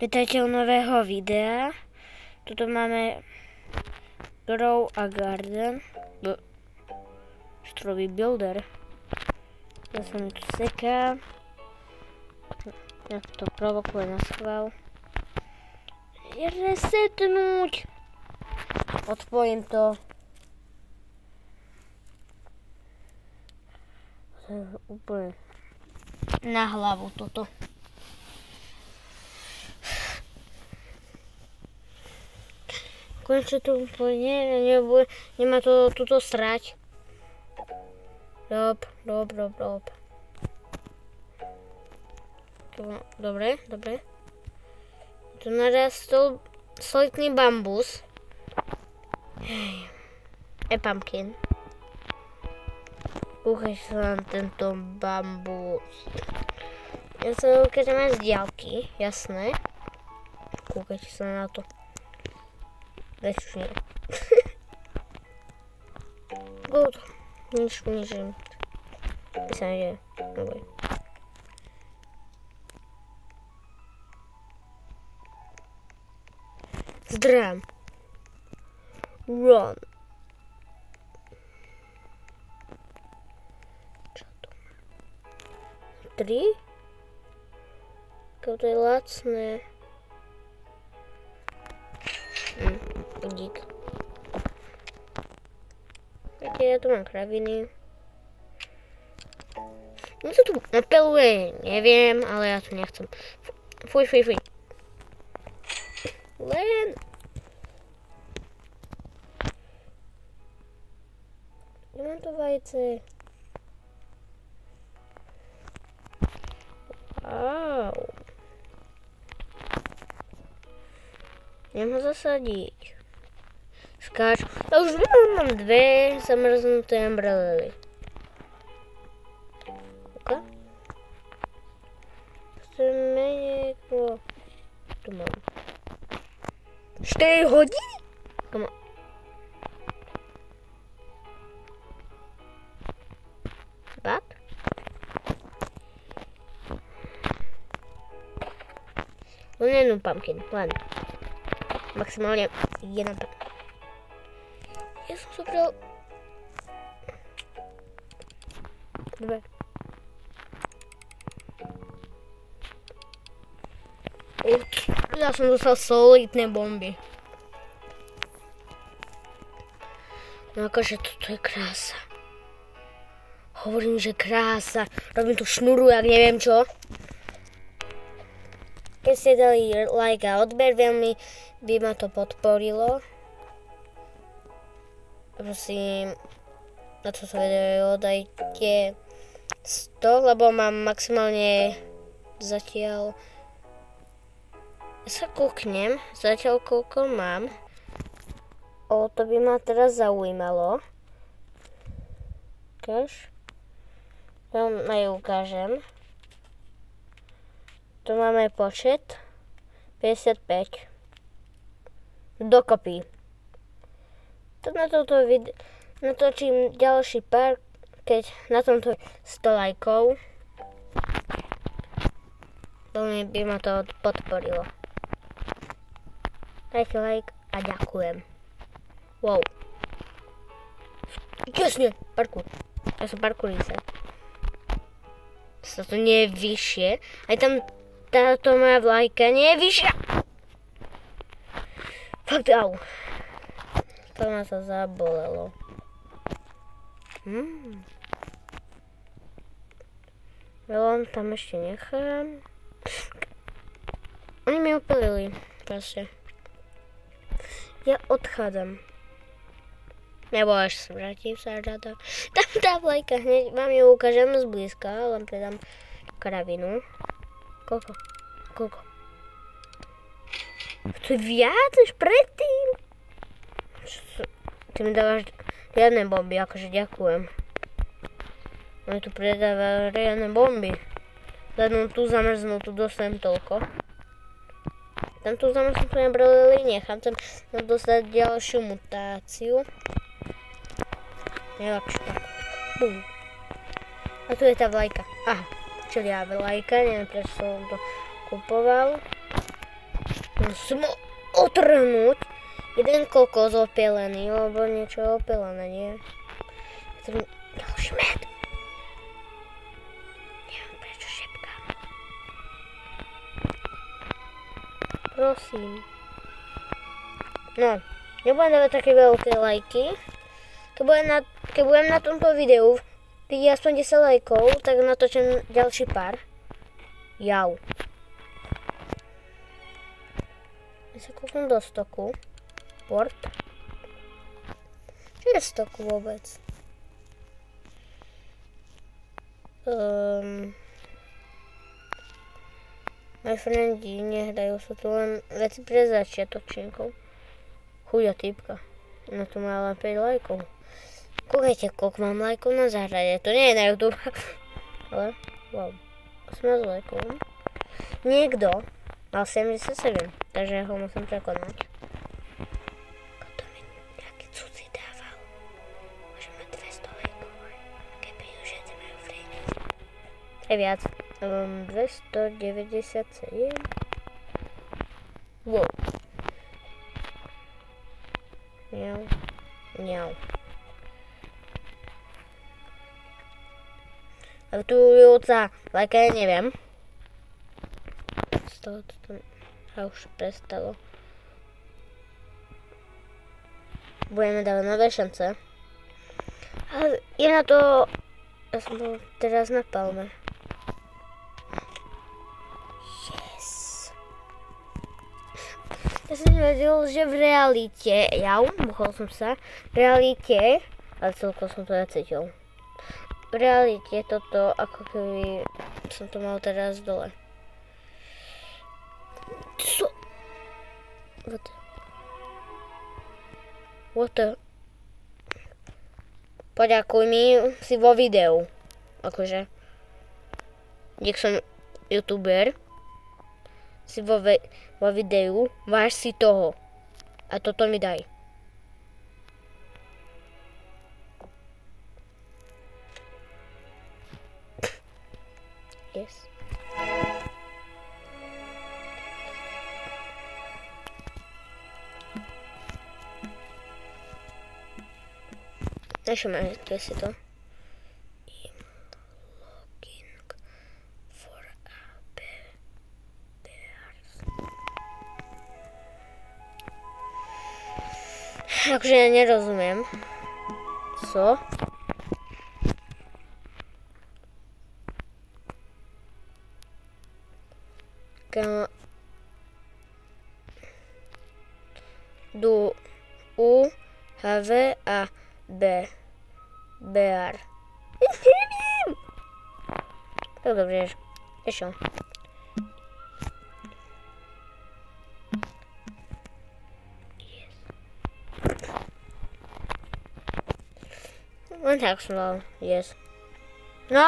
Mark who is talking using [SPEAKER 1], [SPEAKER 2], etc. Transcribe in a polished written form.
[SPEAKER 1] Vítajte u nového videa. Tuto máme Grow a Garden. Strový builder. Ja sa mi tu seká. Ja to provokuje na schvál. Resetnúť. Odpojím to. To je úplne na hlavu toto. Konečne to úplne nemá to tuto srať. Dob. Dobre. Tu narastol solidný bambus. Pumpkin. Kúkaj sa na tento bambus. Ja sa ukážem aj z diaľky, jasné. Kúkajte sa na to. Väčšie. Good. Nič. To sa nedeje. Neboj. Zdrám. Run. Čo to má? 3? To je lacné. Dík. Ja tu mám kraviny. Niečo tu apeluje, neviem, ale ja tu nechcem. Fuj. Len. Nemám tu vajce. Wow. Idem ho zasadiť. Skáču. A už mám 2 zamrznuté umbrelely. Ok. Chceme niekto. Tu mám. 4 hodiny? Come on. What? Len jednu pumpkin. Len. Maximálne jeden pumpkin. Ja som zobral 2. Ja som dostal solidné bomby. No akože toto je krása. Hovorím, že krása. Robím tu šnuru, jak neviem čo. Keď ste dali like a odber, veľmi by ma to podporilo. Prosím, na toto video dajte 100, lebo mám maximálne zatiaľ. Ja sa kúknem, zatiaľ koľko mám. To by ma teraz zaujímalo. Ukáž. To aj ukážem. Tu máme počet 55. Dokopy. Tak na toto video natočím ďalší pár, keď na tomto 100 lajkov. Veľmi by ma to podporilo. Dajte like a ďakujem. Wow. Jasne, parkour. Ja som parkourista. To nie je vyššie. Aj tam táto moja vlajka nie je vyššia. Fakt, au. To ma sa zabolelo. Melón tam ešte nechám. Oni mi opelili. Proste. Ja odchádzam. Nebo až vrátim sa rada. Tam tá vlajka hneď. Vám ju ukážem zblízka. Len predám kravinu. Koľko? To je viac už predtým. Ty mi dávaš riadne bomby, akože ďakujem. Oni tu predávajú riadne bomby. Len tu zamrznutú dostanem toľko. Tam tu zamrznutú umbrelely nechám. Chcem dostať ďalšiu mutáciu. Najlepšie. Bum. A tu je tá vlajka. Aha, čeliá vlajka, neviem prečo som to kupoval. Musím otrhnúť jeden kokos opelený, alebo niečo opelené, nie? Ďalší med. Neviem, prečo šepkám. Prosím. No, nebudem dávať také veľké lajky. Keď budem na tomto videu vidieť aspoň 10 lajkov, tak natočím ďalší pár. Jau. Ja sa kúknem do stoku. Port. Čo je stoku vôbec? Moji friendi nehrajú, sú tu len veci pre začiatočníkov. Chudia typka. No tu má len 5 lajkov. Kúkajte, koľko mám lajkov na záhrade. To nie je na YouTube. Ale, wow. 18 lajkov. Niekto mal 77, takže ho musím prekonať. Kto mi nejaký cudzí dával? Môže mať 200 lajkov. Keby ju všetci majú friendi. Aj viac. 297. Wow. Mňau. Mňau. Aktuujúca lajka, ja neviem. Z toho to tam už prestalo. Budeme dávať nové šance. Ale je na to... Ja som bol teraz na palme. Ja som nevedel, že v realite, mohol som sa, v realite, ale celkom som to cítil. V realite toto, ako keby som to mal teraz dole. Co? What the? Poďakuj mi si vo videu. Akože. Nech som youtuber. Si vo videu, váž si toho. A toto mi daj. Yes. Nešume, kde si to? Takže ja nerozumiem. Co? H, V a B. Bear. Neviem. Tak dobre, ešte. Len tak som dal, yes. No?